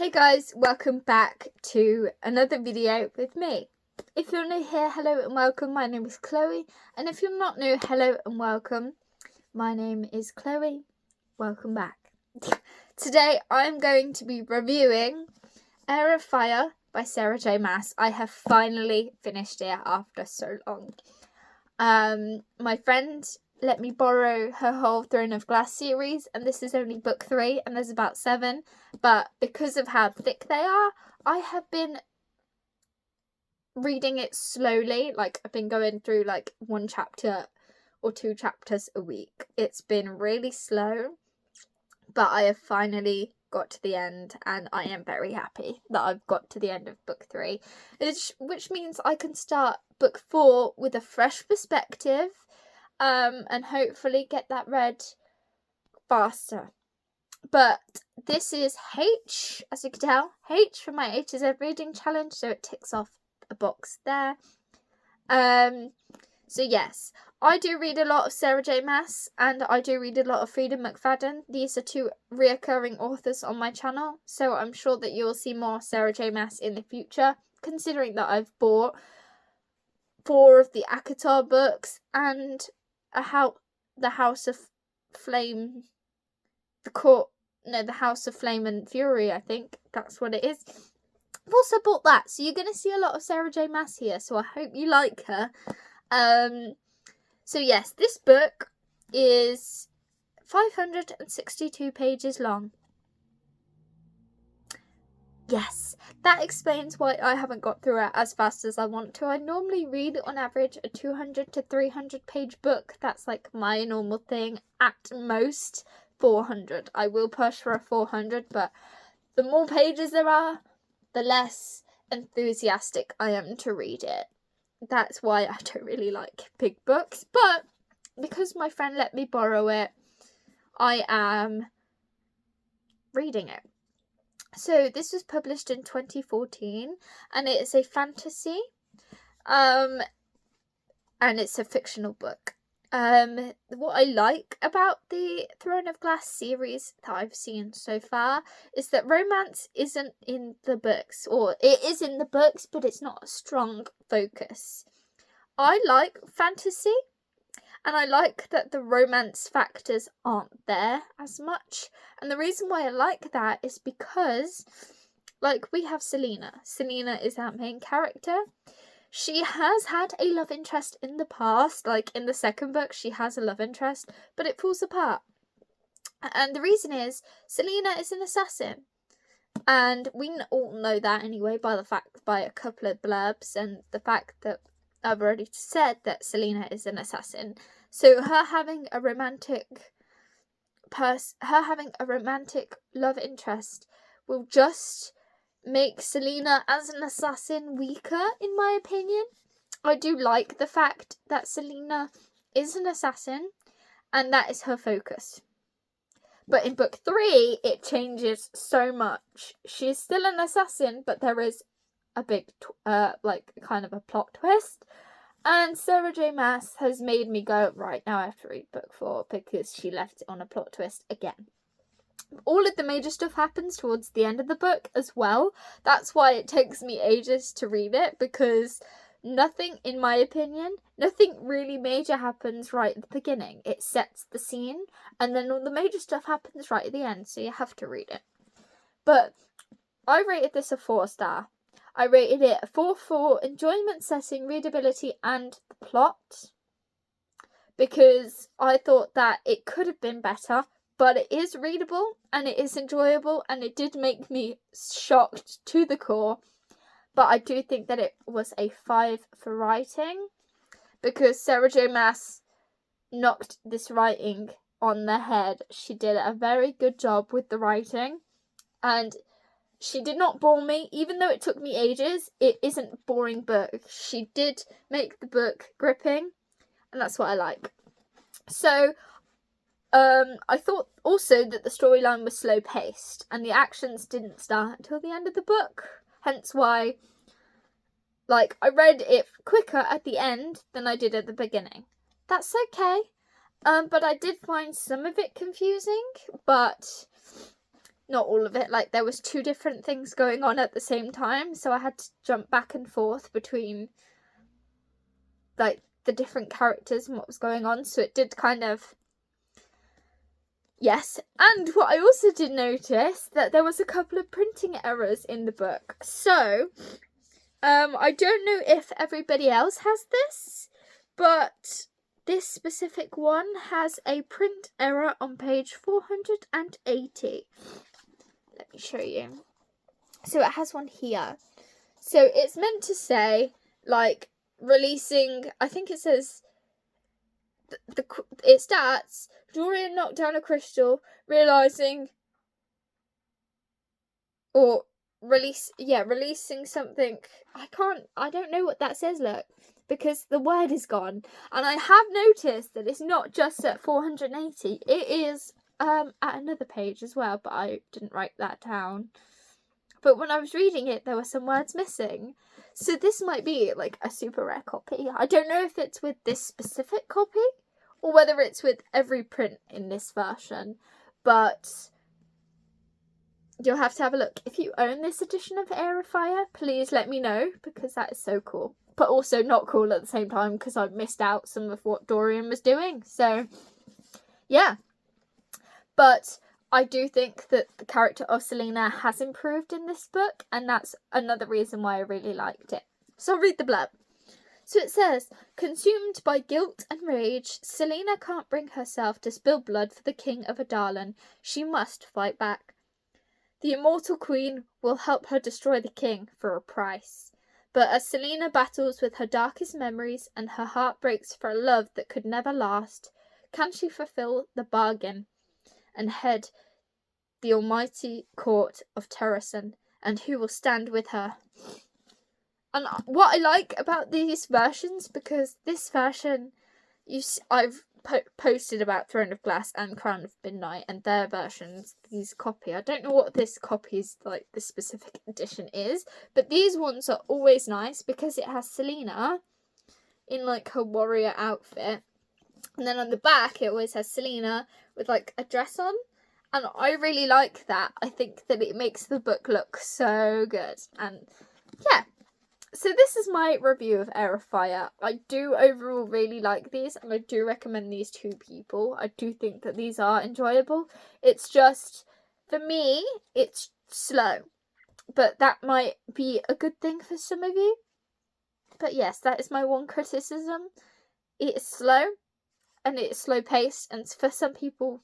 Hey guys, welcome back to another video with me. If you're new here, hello and welcome. My name is Chloe, and if you're not new, hello and welcome. My name is Chloe. Welcome back. Today I'm going to be reviewing Heir by Sarah J. Maas. I have finally finished it after so long. My friend let me borrow her whole Throne of Glass series, and this is only book 3 and there's about 7, but because of how thick they are, I have been reading it slowly. Like, I've been going through like 1 chapter or 2 chapters a week. It's been really slow, but I have finally got to the end, and I am very happy that I've got to the end of book 3, which means I can start book 4 with a fresh perspective, and hopefully get that read faster. But this is H, as you can tell, H for my H is a reading challenge, so it ticks off a box there. So yes, I do read a lot of Sarah J. Maas, and I do read a lot of Freida McFadden. These are 2 reoccurring authors on my channel, so I'm sure that you will see more Sarah J. Maas in the future, considering that I've bought 4 of the ACOTAR books and the House of Flame, the House of Flame and Fury, I think that's what it is. I've also bought that, so you're going to see a lot of Sarah J. Maas here, so I hope you like her. So yes, this book is 562 pages long. Yes, that explains why I haven't got through it as fast as I want to. I normally read on average a 200 to 300 page book. That's like my normal thing. At most 400. I will push for a 400, but the more pages there are, the less enthusiastic I am to read it. That's why I don't really like big books, but because my friend let me borrow it, I am reading it. So this was published in 2014, and it is a fantasy, and it's a fictional book. What I like about the Throne of Glass series that I've seen so far is that romance isn't in the books, or it is in the books, but it's not a strong focus. I like fantasy, and I like that the romance factors aren't there as much. And the reason why I like that is because, like, we have Selena. Selena is our main character. She has had a love interest in the past. Like, in the second book, she has a love interest, but it falls apart. And the reason is, Selena is an assassin. And we all know that anyway by a couple of blurbs, and the fact that I've already said that Selena is an assassin. So her having a romantic love interest will just make Selena as an assassin weaker, in my opinion. I do like the fact that Selena is an assassin, and that is her focus. But in book 3, it changes so much. She's still an assassin, but there is a big, kind of a plot twist. And Sarah J. Maas has made me go, right, now I have to read book 4, because she left it on a plot twist again. All of the major stuff happens towards the end of the book as well. That's why it takes me ages to read it, because nothing, in my opinion, nothing really major happens right at the beginning. It sets the scene, and then all the major stuff happens right at the end, so you have to read it. But I rated this a 4-star. I rated it a 4 for enjoyment, setting, readability, and the plot, because I thought that it could have been better, but it is readable, and it is enjoyable, and it did make me shocked to the core. But I do think that it was a 5 for writing, because Sarah J. Maas knocked this writing on the head. She did a very good job with the writing, and she did not bore me. Even though it took me ages, it isn't a boring book. She did make the book gripping, and that's what I like. So, I thought also that the storyline was slow-paced, and the actions didn't start until the end of the book. Hence why, I read it quicker at the end than I did at the beginning. That's okay. But I did find some of it confusing, but not all of it, like there was 2 different things going on at the same time, so I had to jump back and forth between like the different characters and what was going on, so it did kind of, yes. And what I also did notice, that there was a couple of printing errors in the book. So I don't know if everybody else has this, but this specific one has a print error on page 480. Let me show you. So it has one here. So it's meant to say, like, releasing, I think it says, it starts, Dorian knocked down a crystal, realising, or releasing something. I don't know what that says, look, because the word is gone. And I have noticed that it's not just at 480, it is at another page as well, but I didn't write that down. But when I was reading it, there were some words missing. So this might be like a super rare copy. I don't know if it's with this specific copy or whether it's with every print in this version, but you'll have to have a look. If you own this edition of Heir, please let me know, because that is so cool. But also not cool at the same time, because I've missed out some of what Dorian was doing. So, yeah. But I do think that the character of Selena has improved in this book, and that's another reason why I really liked it. So I'll read the blurb. So it says, consumed by guilt and rage, Selena can't bring herself to spill blood for the king of Adalan. She must fight back. The immortal queen will help her destroy the king for a price. But as Selena battles with her darkest memories and her heart breaks for a love that could never last, can she fulfill the bargain and head the almighty court of Terrasen? And who will stand with her? And what I like about these versions, because this version, I've posted about Throne of Glass and Crown of Midnight, and their versions, these copy. I don't know what this copy's, like, the specific edition is, but these ones are always nice because it has Selena in, like, her warrior outfit. And then on the back, it always has Selena with, like, a dress on. And I really like that. I think that it makes the book look so good. And, yeah. So this is my review of Heir of Fire. I do overall really like these, and I do recommend these to people. I do think that these are enjoyable. It's just, for me, it's slow. But that might be a good thing for some of you. But yes, that is my one criticism. It is slow, and it's slow paced, and for some people,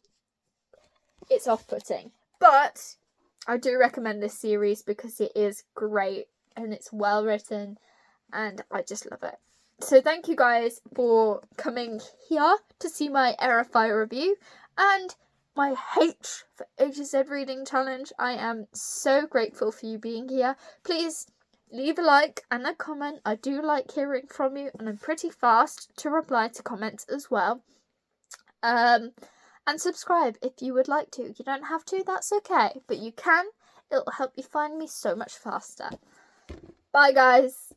it's off-putting. But I do recommend this series because it is great. And it's well written, and I just love it. So thank you guys for coming here to see my Heir of Fire review and my H for HZ reading challenge. I am so grateful for you being here. Please leave a like and a comment. I do like hearing from you, and I'm pretty fast to reply to comments as well. And subscribe if you would like to. You don't have to, that's okay, but you can. It'll help you find me so much faster. Bye, guys.